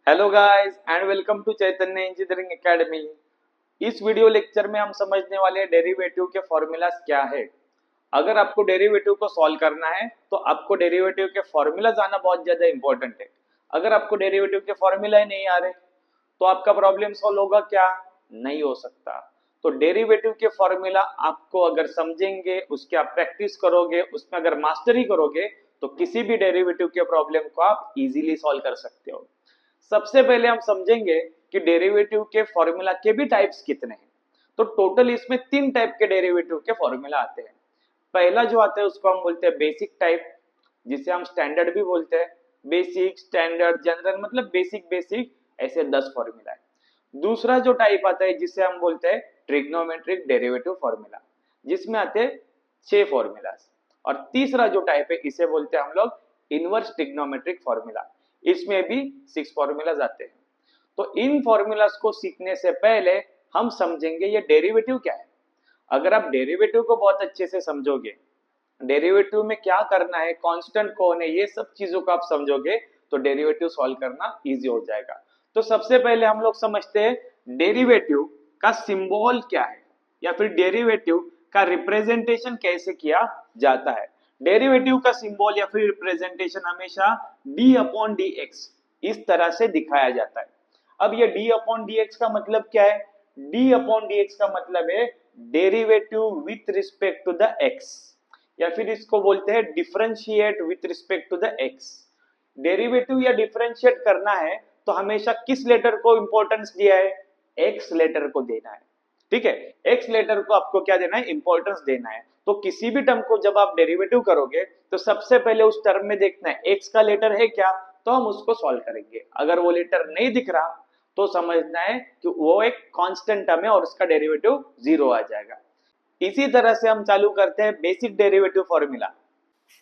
Hello guys and welcome to Chaitanya engineering academy. इस video lecture में हम समझने वाले हैं डेरिवेटिव के फॉर्मूलाज क्या है। अगर आपको डेरिवेटिव को सॉल्व करना है तो आपको डेरिवेटिव के फॉर्मूलाज आना बहुत ज्यादा इंपॉर्टेंट है। अगर आपको डेरिवेटिव के फॉर्मूला ही नहीं आ रहे तो आपका प्रॉब्लम सॉल्व होगा क्या? नहीं हो सकता। तो डेरिवेटिव के फॉर्मूला आपको अगर समझेंगे, उसके आप प्रैक्टिस करोगे, उसमें अगर मास्टरी करोगे तो किसी भी डेरिवेटिव के प्रॉब्लम को आप इजीली सॉल्व कर सकते हो। सबसे पहले हम समझेंगे कि डेरिवेटिव के फॉर्मूला के भी टाइप्स कितने हैं। तो टोटल इसमें 3 टाइप के डेरिवेटिव के फॉर्मूला आते हैं। पहला जो आता है उसको हम बोलते हैं बेसिक टाइप, जिसे हम स्टैंडर्ड भी बोलते हैं। बेसिक, स्टैंडर्ड, जनरल मतलब बेसिक बेसिक, ऐसे 10 फॉर्मूला है। दूसरा जो टाइप आता है जिसे हम बोलते हैं ट्रिग्नोमेट्रिक डेरिवेटिव फॉर्मूला, जिसमें आते हैं 6 फॉर्मूलाज। और तीसरा जो टाइप है इसे बोलते हैं हम लोग इनवर्स ट्रिग्नोमेट्रिक फॉर्मूला, इसमें भी 6 फॉर्मूलाज आते हैं। तो इन फॉर्मूलाज को सीखने से पहले हम समझेंगे ये डेरिवेटिव क्या है। अगर आप डेरिवेटिव को बहुत अच्छे से समझोगे, डेरिवेटिव में क्या करना है, कांस्टेंट कौन है, ये सब चीजों को आप समझोगे तो डेरिवेटिव सॉल्व करना इजी हो जाएगा। तो सबसे पहले हम लोग समझते हैं डेरिवेटिव का सिंबल क्या है, या फिर डेरिवेटिव का रिप्रेजेंटेशन कैसे किया जाता है। डेरिवेटिव का सिंबल या फिर रिप्रेजेंटेशन हमेशा d अपॉन डी एक्स इस तरह से दिखाया जाता है। अब ये d अपॉन डी एक्स का मतलब क्या है? d अपॉन डी एक्स का मतलब है derivative with respect to the x, या फिर इसको बोलते हैं differentiate with respect to the x। Derivative या डिफरेंशिएट करना है तो हमेशा किस लेटर को इंपॉर्टेंस दिया है? x लेटर को देना है। ठीक है, x लेटर को आपको क्या देना है? इंपॉर्टेंस देना है। तो किसी भी टर्म को जब आप डेरिवेटिव करोगे तो सबसे पहले उस टर्म में देखना है x का लेटर है क्या, तो हम उसको सॉल्व करेंगे। अगर वो लेटर नहीं दिख रहा तो समझना है कि वो एक कांस्टेंट टर्म है और उसका डेरिवेटिव 0 आ जाएगा। इसी तरह से हम चालू करते हैं बेसिक डेरिवेटिव फॉर्मूला।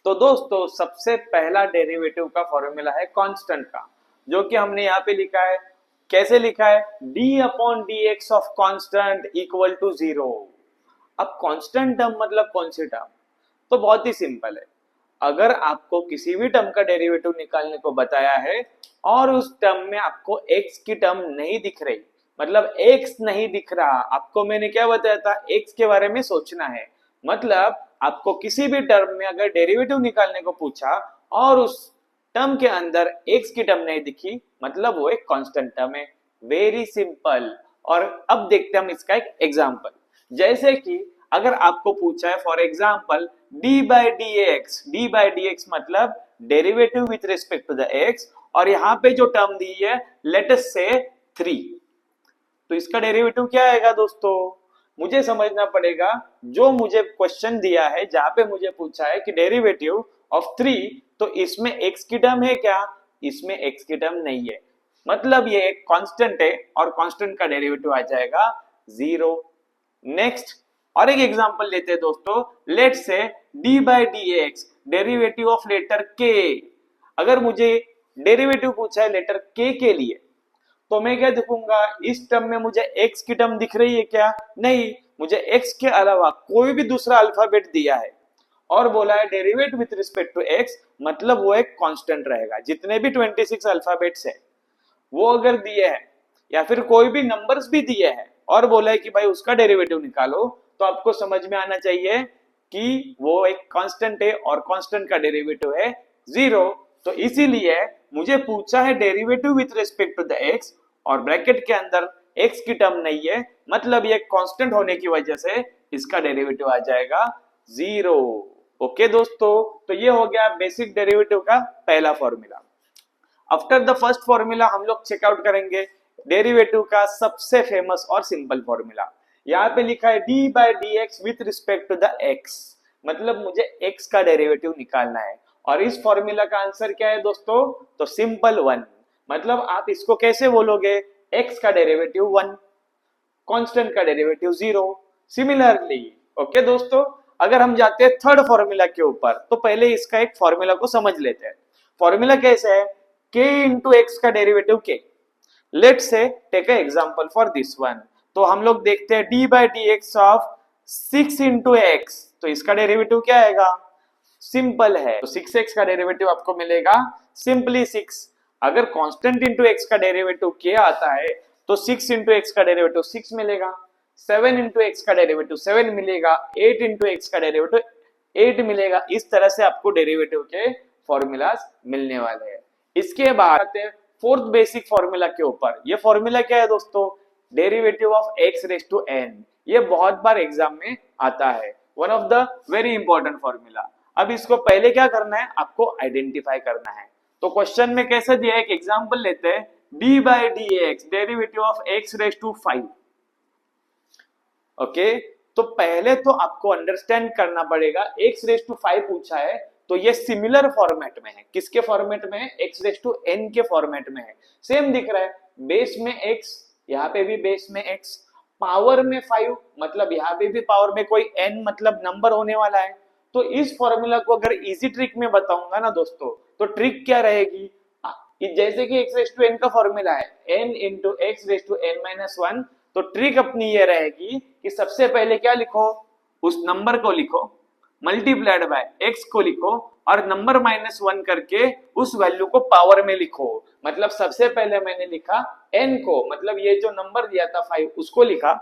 तो दोस्तों सबसे पहला डेरिवेटिव का फॉर्मूला है कांस्टेंट का, जो कि हमने यहाँ पे लिखा है। कैसे लिखा है? d upon d x of constant equal to 0। अब कांस्टेंट टर्म मतलब कौन सी टर्म? तो बहुत ही सिंपल है। अगर आपको किसी भी टर्म का डेरिवेटिव निकालने को बताया है और उस टर्म में आपको x की टर्म नहीं दिख रही, मतलब x नहीं दिख रहा, आपको मैंने क्या बताया था? x के बारे में सोचना है। मतलब आपको किसी भी टर्म में अगर डेरिवेटिव निकालने को पूछा और उस टर्म के अंदर x की टर्म नहीं दिखी, मतलब वो एक कांस्टेंट टर्म है। Very simple. और अब देखते हैं हम इसका एक एग्जांपल। जैसे कि अगर आपको पूछा है for example d by d x मतलब derivative with respect to the x, और यहाँ पे जो टर्म दी है लेट अस से 3, तो इसका डेरिवेटिव क्या आएगा दोस्तों? मुझे समझना पड़ेगा। जो मुझे क्वेश्चन दिया है, जहां पे मुझे पूछा है कि डेरिवेटिव ऑफ 3, तो इसमें x की टर्म है क्या? इसमें x की टर्म नहीं है, मतलब ये एक कांस्टेंट है और कांस्टेंट का डेरिवेटिव आ जाएगा 0। नेक्स्ट और एक एग्जांपल लेते हैं दोस्तों। Let say d by d x derivative of letter k। अगर मुझे डेरिवेटिव पूछा है लेटर k के लिए, तो मैं क्या देखूंगा? इस टर्म में मुझे x की टर्म दिख रही है क्या? नहीं, मुझे x के अलावा कोई भी दूसरा अल्फाबेट दिया है और बोला है derivate with respect to x, मतलब वो एक कांस्टेंट रहेगा। जितने भी 26 अल्फाबेट्स है वो अगर दिए हैं, या फिर कोई भी नंबर्स भी दिए हैं और बोला है कि भाई उसका डेरिवेटिव निकालो, तो आपको समझ में आना चाहिए कि वो एक कांस्टेंट है और कांस्टेंट का डेरिवेटिव है 0। तो इसीलिए मुझे पूछा है derivative with respect to the x और ब्रैकेट के अंदर x की टर्म नहीं है, मतलब ये कांस्टेंट होने की वजह से इसका डेरिवेटिव आ जाएगा 0। ओके दोस्तों, तो ये हो गया बेसिक डेरिवेटिव का पहला formula. After the first formula हम लोग चेकआउट करेंगे डेरिवेटिव का सबसे फेमस और सिंपल फॉर्मूला। यहाँ पे लिखा है d by d x with respect to the x, मतलब मुझे x का डेरिवेटिव निकालना है। और इस फॉर्मूला का आंसर क्या है दोस्तों? तो सिंपल 1। मतलब आप इसको कैसे बोलोगे? x का डेरिवेटिव 1, कांस्टेंट का डेरिवेटिव 0। सिमिलरली ओके दोस्तों, अगर हम जाते हैं थर्ड फॉर्मूला के ऊपर, तो पहले इसका एक फॉर्मूला को समझ लेते हैं। फॉर्मूला कैसे है? k इंटू एक्स का derivative k। Let's say take a example for this one. तो हम लोग देखते हैं d by d x of 6 into x, तो इसका डेरिवेटिव क्या आएगा? सिंपल है, तो 6x का डेरिवेटिव आपको मिलेगा सिंपली 6। अगर कांस्टेंट इंटू एक्स का डेरिवेटिव क्या आता है तो 6 इंटू एक्स का डेरिवेटिव 6 मिलेगा, 7 इंटू एक्स का डेरिवेटिव 7 मिलेगा, 8 इंटू एक्स का डेरिवेटिव 8 मिलेगा। इस तरह से आपको डेरिवेटिव के फॉर्मूलाज मिलने वाले हैं। इसके बाद आते हैं फोर्थ बेसिक फॉर्मूला के ऊपर। ये फॉर्मूला क्या है दोस्तों? Derivative of x raise to n. ये बहुत बार एग्जाम में आता है, one of the very important formula. अब इसको पहले क्या करना है, आपको आइडेंटिफाई करना है। तो क्वेश्चन में कैसे दिया है, एक एग्जांपल लेते हैं, d by d x derivative of x raise to 5। Okay, तो पहले तो आपको अंडरस्टैंड करना पड़ेगा, एक्स रेज टू 5 पूछा है तो ये सिमिलर फॉर्मेट में है। किसके फॉर्मेट में है? एक्स रेज टू एन के फॉर्मेट में है। सेम दिख रहा है, बेस में एक्स, यहाँ पे भी बेस में एक्स, पावर में 5, मतलब यहाँ पे भी पावर में कोई n मतलब नंबर होने वाला है। तो इस फॉर्मूला को अगर इजी ट्रिक में बताऊंगा ना दोस्तों, तो ट्रिक क्या रहेगी, जैसे कि x रेज टू n का फॉर्मूला है n into x raise to n minus 1, तो ट्रिक अपनी ये रहेगी कि सबसे पहले क्या लिखो, उस नंबर को लिखो, मल्टीप्लाइड बाय x को लिखो, और नंबर माइनस 1 करके उस वैल्यू को पावर में लिखो। मतलब सबसे पहले मैंने लिखा n को, मतलब ये जो नंबर दिया था 5 उसको लिखा,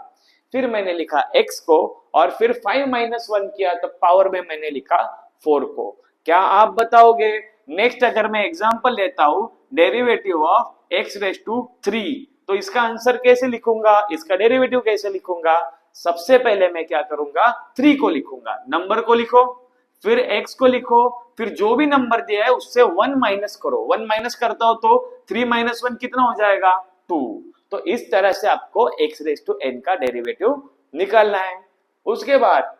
फिर मैंने लिखा x को, और फिर 5 माइनस 1 किया तो पावर में मैंने लिखा 4 को। क्या आप बताओगे? नेक्स्ट अगर मैं एग्जांपल लेता हूं, derivative of x raise to 3, तो इसका आंसर कैसे लिखूंगा, इसका डेरिवेटिव कैसे लिखूंगा? सबसे पहले मैं क्या करूंगा, 3 को लिखूंगा, नंबर को लिखो, फिर x को लिखो, फिर जो भी नंबर दिया है उससे 1 माइनस करो, 1 माइनस करता हो तो 3 माइनस 1 कितना हो जाएगा, 2। तो इस तरह से आपको x रेज टू n का डेरिवेटिव निकालना है। उसके बाद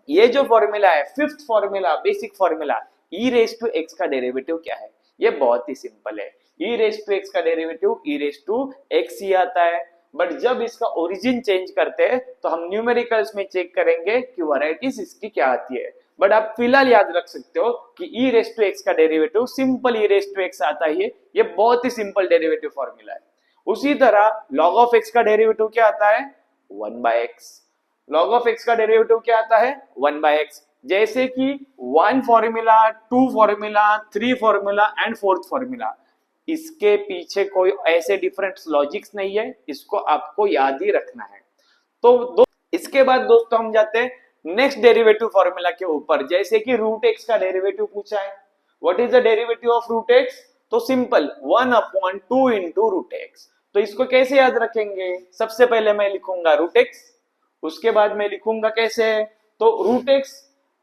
ये जो फॉर्मूला है, fifth formula, basic formula, e raise to x का डेरिवेटिव क्या है? ये बहुत ही सिंपल है, e रेज टू x का derivative e raise to x ही आता है। बट जब इसका ओरिजिन चेंज करते हैं तो हम न्यूमेरिकल्स में चेक करेंगे कि वैरायटीज इसकी क्या आती है। बट आप फिलहाल याद रख सकते हो कि e रेज टू x का derivative simple e raise to x आता ही है। ये बहुत ही सिंपल डेरिवेटिव फॉर्मूला है। उसी तरह log ऑफ x का डेरिवेटिव क्या आता है? 1 by x। log of x का डेरिवेटिव क्या आता है? 1 बाय x। जैसे कि 1 formula, 2 formula, 3 formula and 4th formula, इसके पीछे कोई ऐसे डिफरेंट लॉजिक्स नहीं है, इसको आपको याद ही रखना है। तो इसके बाद दोस्तों हम जाते हैं नेक्स्ट डेरिवेटिव फॉर्मूला के ऊपर। जैसे कि रूट एक्स का डेरिवेटिव पूछा है, what is the derivative of root x? तो सिंपल 1/2 इंटू रूट एक्स। तो इसको कैसे याद रखेंगे? सबसे पहले मैं लिखूंगा रूट एक्स, उसके बाद मैं लिखूंगा कैसे, तो root x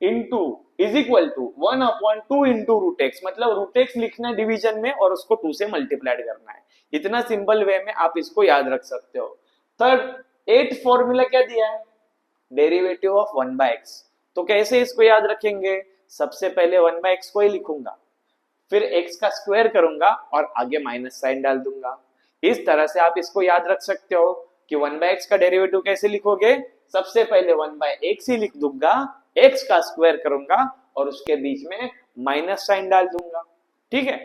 into is equal to 1/2 into root x, मतलब रूट एक्स लिखना है डिवीजन में और उसको 2 से मल्टीप्लाइड करना है। इतना सिंपल वे में आप इसको याद रख सकते हो। थर्ड 8th फॉर्मूला क्या दिया है? Derivative of 1 by x. तो कैसे इसको याद रखेंगे? सबसे पहले 1 बाय एक्स को ही लिखूंगा, फिर x का स्क्वायर करूंगा और आगे माइनस साइन डाल दूंगा। इस तरह से आप इसको याद रख सकते हो कि 1 बाय एक्स का डेरिवेटिव कैसे लिखोगे? सबसे पहले 1 बाय एक्स ही लिख दूंगा, x का स्क्वायर करूंगा और उसके बीच में माइनस साइन डाल दूंगा। ठीक है,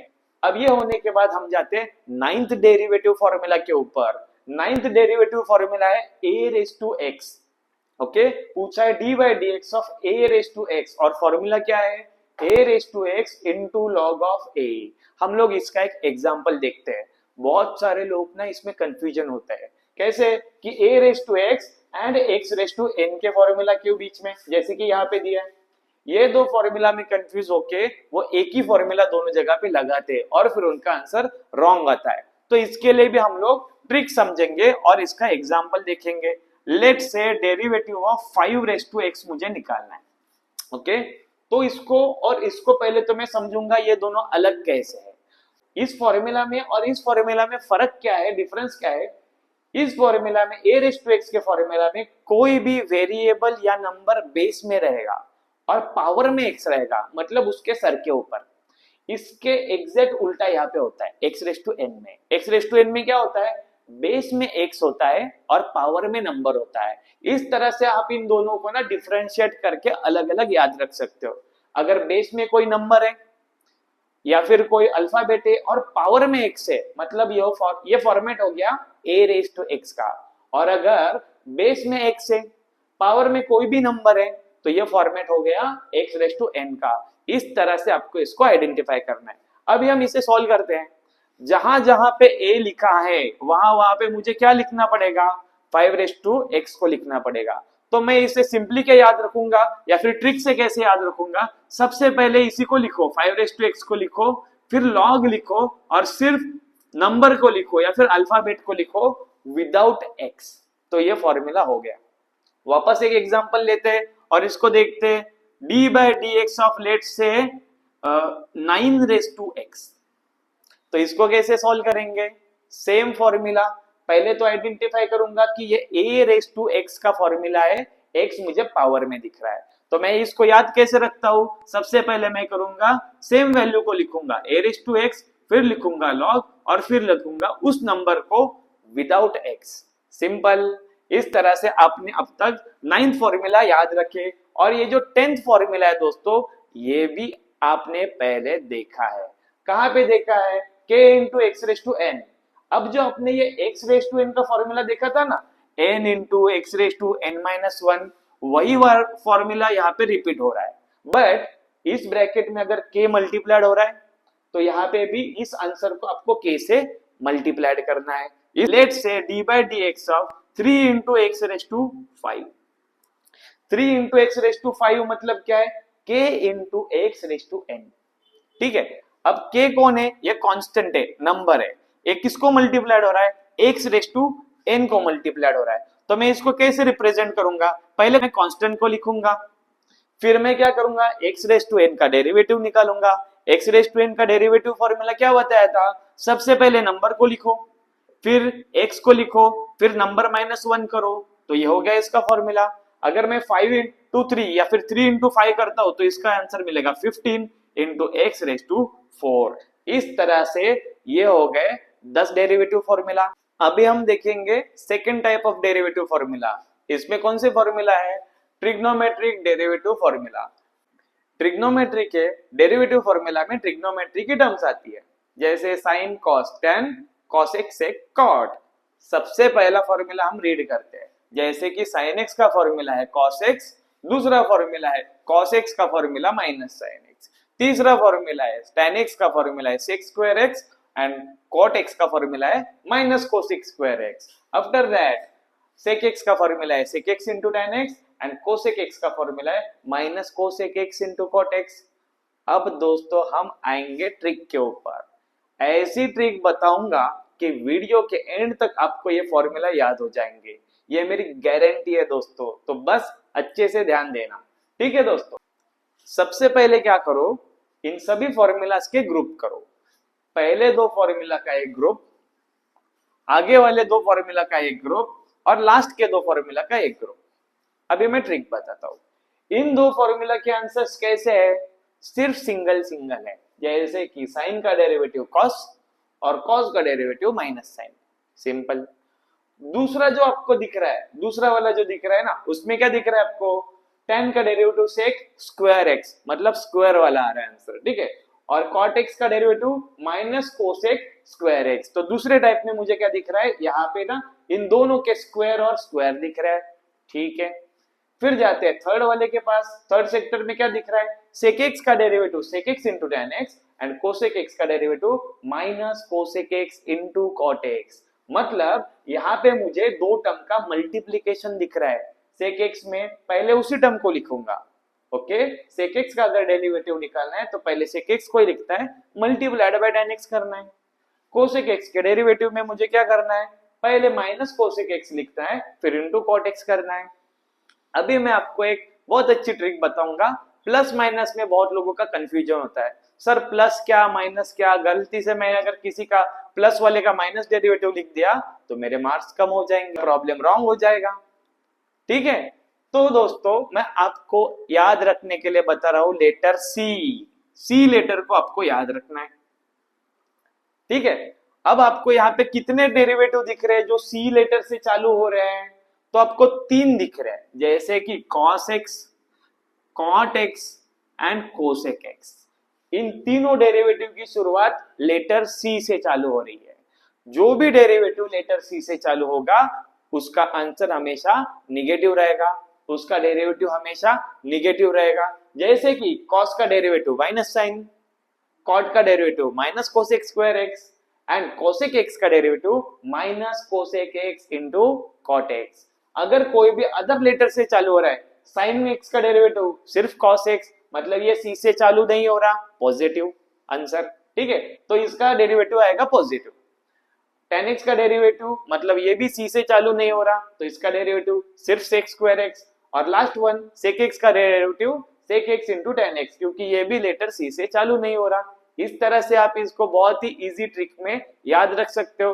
अब ये होने के बाद हम जाते हैं 9th डेरिवेटिव फॉर्मूला के ऊपर। 9th डेरिवेटिव फॉर्मूला है a raise to x। Okay, पूछा है d by d x of a raise to x, और फॉर्मूला क्या है? a raise to x into log of a। हम लोग इसका एक एग्जाम्पल देखते हैं। बहुत सारे लोग ना इसमें कंफ्यूजन होता है, कैसे कि a raise to x and x raise to n के फॉर्मूला के बीच में, जैसे कि यहाँ पे दिया है। ये दो फॉर्मूला में कंफ्यूज होके वो एक ही फॉर्मूला दोनों जगह पे लगाते हैं और फिर उनका आंसर रॉन्ग आता है। तो इसके लिए भी हम लोग ट्रिक समझेंगे और इसका एग्जाम्पल देखेंगे। Let say derivative of 5 raise to x मुझे निकालना है। ओके, तो इसको पहले तो मैं समझूंगा ये दोनों अलग कैसे है। इस फॉर्मूला में और इस फॉर्मूला में फर्क क्या है, डिफरेंस क्या है? इस फॉर्मूला में a रेज टू x के फॉर्मूला में कोई भी वेरिएबल या नंबर बेस में रहेगा और पावर में x रहेगा, मतलब उसके सर के ऊपर। इसके एग्जैक्ट उल्टा यहाँ पे होता है x रेज टू n में। x रेज टू n में क्या होता है? बेस में x होता है और पावर में नंबर होता है। इस तरह से आप इन दोनों को ना डिफरेंशिएट करके अलग अलग याद रख सकते हो। अगर बेस में कोई नंबर है या फिर कोई अल्फाबेट है और पावर में x है, मतलब ये फॉर्मेट हो गया a रेज टू x का। और अगर बेस में x है, पावर में कोई भी नंबर है, तो ये फॉर्मेट हो गया x रेज टू n का। इस तरह से आपको इसको आइडेंटिफाई करना है। अभी हम इसे सॉल्व करते हैं। जहां जहां पे a लिखा है वहां वहां पे मुझे क्या लिखना पड़ेगा, 5x को लिखना पड़ेगा। तो मैं इसे सिंपली क्या याद रखूंगा या फिर ट्रिक से कैसे याद रखूंगा, सबसे पहले इसी को लिखो, 5x को लिखो, फिर लॉग लिखो और सिर्फ नंबर को लिखो या फिर अल्फाबेट को लिखो विदाउट x। तो ये फॉर्मूला हो गया। वापस एक एग्जांपल लेते हैं और इसको देखते हैं, d by d x of let say 9x। तो इसको कैसे सॉल्व करेंगे, सेम फॉर्मूला। पहले तो आइडेंटिफाई करूंगा कि ये a⁻x का फॉर्मूला है, x मुझे पावर में दिख रहा है। तो मैं इसको याद कैसे रखता हूं, सबसे पहले मैं करूंगा सेम वैल्यू को लिखूंगा a⁻x, फिर लिखूंगा लॉग और फिर लिखूंगा उस नंबर को विदाउट x। सिंपल। इस तरह से आपने अब तक 9th फॉर्मूला याद रखे। और ये जो 10th फॉर्मूला है दोस्तों, ये भी आपने पहले देखा है। कहां पे देखा है, k into x raise to n. अब जो आपने ये x रेस टू एन का फॉर्मूला देखा था ना, n into x raise to n minus one, वही फॉर्मूला यहाँ पे रिपीट हो रहा है। बट इस ब्रैकेट में अगर k मल्टीप्लाइड हो रहा है तो यहाँ पे भी इस आंसर को आपको k से मल्टीप्लाइड करना है। Let say d by d x of 3 into x raise to 5। 3 into x raise to 5 मतलब क्या है, k into x raise to n। ठीक है, अब k कौन है, ये कांस्टेंट है, नंबर है। एक किसको मल्टीप्लाइड हो रहा है, x रेस टू n को मल्टीप्लाइड हो रहा है। तो मैं इसको कैसे रिप्रेजेंट करूंगा, पहले मैं कांस्टेंट को लिखूंगा, फिर मैं क्या करूंगा, x रेस टू n का डेरिवेटिव निकालूंगा। x रेस टू n का डेरिवेटिव फॉर्मूला क्या बताया था, सबसे पहले नंबर को लिखो, फिर x को लिखो, फिर नंबर माइनस 1 करो, तो ये हो गया इसका फॉर्मूला। अगर मैं 5 इंटू 3 या फिर 3 इंटू 5 करता हूं तो इसका आंसर मिलेगा 15 इंटू एक्स रेस टू 4। इस तरह से ये हो गए 10 डेरिवेटिव फॉर्मूला। अभी हम देखेंगे second type of derivative formula. इसमें कौन से फॉर्मूला है, ट्रिग्नोमेट्रिक डेरिवेटिव फॉर्मूला। ट्रिग्नोमेट्री के डेरिवेटिव फॉर्मूला में ट्रिग्नोमेट्री की टर्म्स आती है, जैसे sine cos tan cos x sec cot. सबसे पहला फॉर्मूला हम रीड करते हैं, जैसे कि साइन एक्स का फॉर्मूला है कॉस एक्स, दूसरा फॉर्मूला है कॉस एक्स का फॉर्मूला माइनस साइन एक्स, तीसरा फॉर्मूला है tan x का फॉर्मूला है sec square x and cot x का फॉर्मूला है minus cosec square x। After that sec x का फॉर्मूला है sec x into tan x and cosec x का formula है minus cosec x into cot x। अब दोस्तों हम आएंगे ट्रिक के ऊपर। ऐसी ट्रिक बताऊंगा कि वीडियो के एंड तक आपको ये फॉर्मूला याद हो जाएंगे, ये मेरी गारंटी है दोस्तों। तो बस अच्छे से ध्यान देना, ठीक है दोस्तों। सबसे पहले क्या करो, इन सभी फॉर्मूलास के ग्रुप करो। पहले दो फॉर्मूला का एक ग्रुप, आगे वाले दो फॉर्मूला का एक ग्रुप और लास्ट के दो फॉर्मूला का एक ग्रुप। अभी मैं ट्रिक बताता हूं। इन दो फॉर्मूला के आंसर्स कैसे है, सिर्फ सिंगल सिंगल है, जैसे कि साइन का डेरिवेटिव कॉस और कॉस का डेरिवेटिव माइनस साइन। सिंपल। दूसरा जो आपको दिख रहा है, दूसरा वाला जो दिख रहा है ना, उसमें क्या दिख रहा है आपको, tan का डेरिवेटिव sec स्क्वायर x, मतलब स्क्वायर वाला आ रहा है आंसर, ठीक है। और cot x का derivative minus cosec square x। तो दूसरे टाइप में मुझे क्या दिख रहा है, यहाँ पे ना इन दोनों के स्क्वायर और स्क्वायर दिख रहा है, ठीक है। फिर जाते हैं थर्ड वाले के पास। थर्ड सेक्टर में क्या दिख रहा है, sec x का derivative sec x into tan x and cosec x का derivative minus cosec x into cot x। मतलब यहाँ पे मुझे दो टर्म का मल्टीप्लीकेशन दिख रहा है। sec x में पहले उसी टर्म को लिखूंगा, ओके। sec x का अगर डेरिवेटिव निकालना है तो पहले sec x को ही लिखता है, मल्टीप्लाइड बाय tan x करना है। cosec x के डेरिवेटिव में मुझे क्या करना है, पहले माइनस cosec x लिखता है, फिर इनटू cot x करना है। अभी मैं आपको एक बहुत अच्छी ट्रिक बताऊंगा। प्लस माइनस में बहुत लोगों का कंफ्यूजन होता है, सर प्लस क्या माइनस क्या, गलती से मैं अगर किसी का प्लस वाले का माइनस डेरिवेटिव लिख दिया तो मेरे मार्क्स कम हो जाएंगे, प्रॉब्लम रॉन्ग हो जाएगा, ठीक है। तो दोस्तों मैं आपको याद रखने के लिए बता रहा हूं, लेटर सी लेटर को आपको याद रखना है, ठीक है। अब आपको यहाँ पे कितने डेरिवेटिव दिख रहे हैं जो सी लेटर से चालू हो रहे हैं, तो आपको 3 दिख रहे हैं, जैसे कि cos x, cot x and cosec x। इन तीनों डेरिवेटिव की शुरुआत लेटर सी से चालू हो रही है। जो भी डेरिवेटिव लेटर सी से चालू होगा उसका आंसर हमेशा निगेटिव रहेगा, उसका डेरिवेटिव हमेशा निगेटिव रहेगा। जैसे कि cos का डेरिवेटिव माइनस साइन, cot का derivative minus cosec square x and cosec x का derivative minus cosec x into cot x. अगर कोई भी अदर लेटर से चालू हो रहा है, साइन एक्स का डेरिवेटिव सिर्फ कॉस एक्स, मतलब ये सी से चालू नहीं हो रहा, पॉजिटिव आंसर, ठीक है, तो इसका डेरिवेटिव आएगा पॉजिटिव। tan x का डेरिवेटिव मतलब ये भी c से चालू नहीं हो रहा, तो इसका डेरिवेटिव सिर्फ sec स्क्वायर x। और लास्ट वन sec x का derivative sec x into tan x, क्योंकि ये भी लेटर c से चालू नहीं हो रहा। इस तरह से आप इसको बहुत ही इजी ट्रिक में याद रख सकते हो।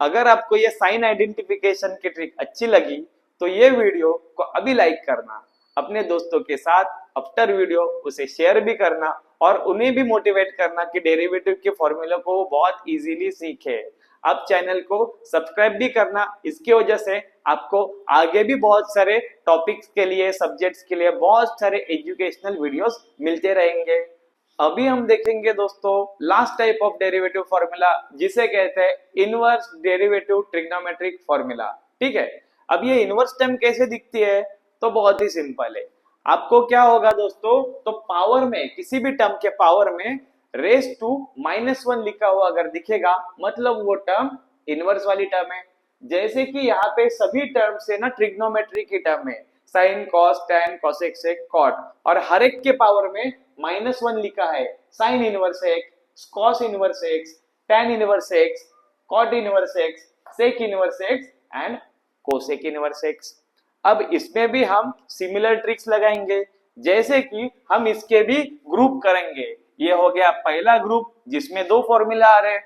अगर आपको ये साइन आइडेंटिफिकेशन की ट्रिक अच्छी लगी तो ये वीडियो को अभी लाइक करना, अपने दोस्तों के साथ आफ्टर वीडियो उसे शेयर भी करना और उन्हें भी मोटिवेट करना कि डेरिवेटिव के फॉर्मूला को बहुत इजीली सीखे। आप चैनल को सब्सक्राइब भी करना, इसकी वजह से आपको आगे भी बहुत सारे टॉपिक्स के लिए, सब्जेक्ट्स के लिए बहुत सारे एजुकेशनल वीडियोस मिलते रहेंगे। अभी हम देखेंगे दोस्तों last type of derivative formula, जिसे कहते हैं इनवर्स डेरिवेटिव ट्रिग्नोमेट्रिक फॉर्मूला, ठीक है। अब ये इनवर्स टर्म कैसे दिखती है, तो बहुत ही सिंपल है। आपको क्या होगा दोस्तों, तो पावर में, किसी भी टर्म के पावर में रेस टू -1 लिखा हुआ अगर दिखेगा, मतलब वो टर्म इनवर्स वाली टर्म है। जैसे कि यहाँ पे सभी टर्म से ना ट्रिग्नोमेट्री की टर्म है, sine cos tan cosec sec cot, और हर एक के पावर में -1 लिखा है। Sine inverse x, cos inverse x, tan inverse x, cot inverse x, sec inverse x and cosec inverse x. अब इसमें भी हम सिमिलर ट्रिक्स लगाएंगे, जैसे कि हम इसके भी ग्रुप करेंगे। ये हो गया पहला ग्रुप जिसमें 2 फॉर्मूला आ रहे हैं,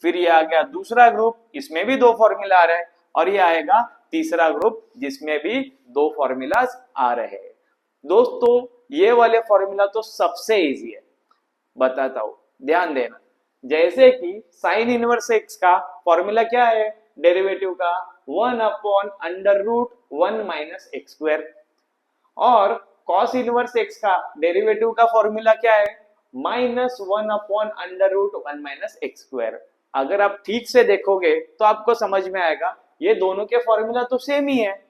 फिर ये आ गया दूसरा ग्रुप, इसमें भी 2 फॉर्मूला आ रहे हैं, और ये आएगा तीसरा ग्रुप जिसमें भी 2 फॉर्मूलाज आ रहे हैं। दोस्तों ये वाले फॉर्मूला तो सबसे इजी है, बताता हूं, ध्यान देना। जैसे कि साइन इनवर्स एक्स का फॉर्मूला क्या है डेरिवेटिव का, 1/√1 माइनस एक्स स्क्वायर, और कॉस इनवर्स एक्स का डेरिवेटिव का फॉर्मूला क्या है, -1/√1 माइनस एक्स स्क्वायर। अगर आप ठीक से देखोगे तो आपको समझ में आएगा ये दोनों के फॉर्मूला तो सेम ही है,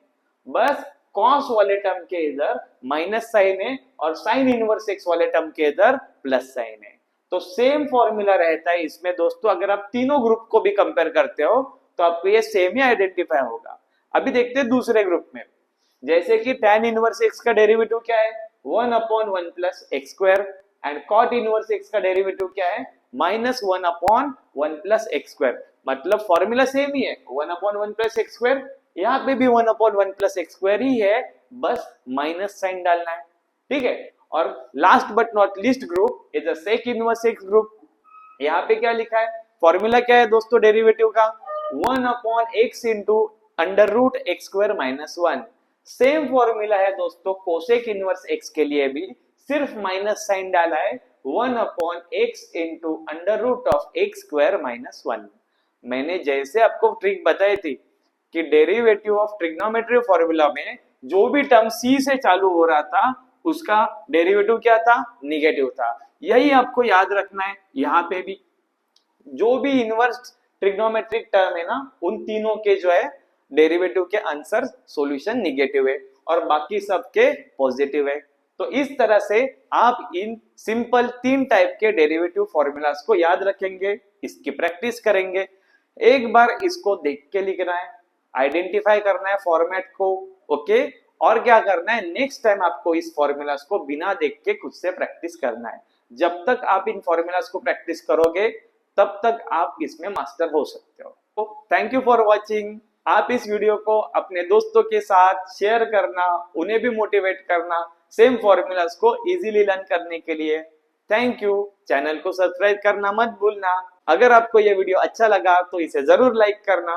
बस कॉस वाले टर्म के इधर माइनस साइन है और साइन इनवर्स एक्स वाले टर्म के इधर प्लस साइन है, तो सेम फॉर्मूला रहता है इसमें दोस्तों। अगर आप तीनों ग्रुप को भी कंपेयर करते हो तो आपको ये सेम ही आइडेंटिफाई होगा। अभी देखते हैं दूसरे ग्रुप में, जैसे कि tan इनवर्स एक्स का डेरिवेटिव क्या है, 1/1 plus x square, and cot inverse x का डेरिवेटिव क्या है, -1/1 प्लस एक्स स्क्वायर, मतलब फॉर्मूला सेम ही है, 1/1 प्लस एक्स स्क्वायर। यहाँ पे भी 1/1 प्लस एक्स स्क्वायर ही है, बस माइनस साइन डालना है, ठीक है। और last but not least group is a sec inverse x group. यहाँ पे क्या लिखा है, फॉर्मूला क्या है दोस्तों डेरिवेटिव का, 1/x into √x square -1। Same formula है दोस्तों कोसेक इनवर्स x के लिए भी, सिर्फ माइनस साइन डाला है, 1/x इंटू √x स्क्वायर -1। मैंने जैसे आपको ट्रिक बताई थी कि डेरिवेटिव ऑफ ट्रिग्नोमेट्री फॉर्मूला में जो भी टर्म c से चालू हो रहा था उसका डेरिवेटिव क्या था, निगेटिव था। यही आपको याद रखना है, यहाँ पे भी जो भी इनवर्स ट्रिग्नोमेट्रिक टर्म है ना, उन तीनों के जो है डेरिवेटिव के आंसर सॉल्यूशन निगेटिव है और बाकी सबके पॉजिटिव है। तो इस तरह से आप इन सिंपल 3 टाइप के डेरिवेटिव फॉर्मूलास को याद रखेंगे, इसकी प्रैक्टिस करेंगे। एक बार इसको देख के लिखना है, आइडेंटिफाई करना है फॉर्मेट को, ओके। और क्या करना है, नेक्स्ट टाइम आपको इस फॉर्मूलास को बिना देख के खुद से प्रैक्टिस करना है। जब तक आप इन फॉर्मूलास को प्रैक्टिस करोगे तब तक आप इसमें मास्टर हो सकते हो। तो थैंक यू फॉर वॉचिंग। आप इस वीडियो को अपने दोस्तों के साथ शेयर करना, उन्हें भी मोटिवेट करना सेम फॉर्मूलास को इजीली लर्न करने के लिए। Thank you. चैनल को सब्सक्राइब करना मत भूलना। अगर आपको ये वीडियो अच्छा लगा तो इसे जरूर लाइक करना।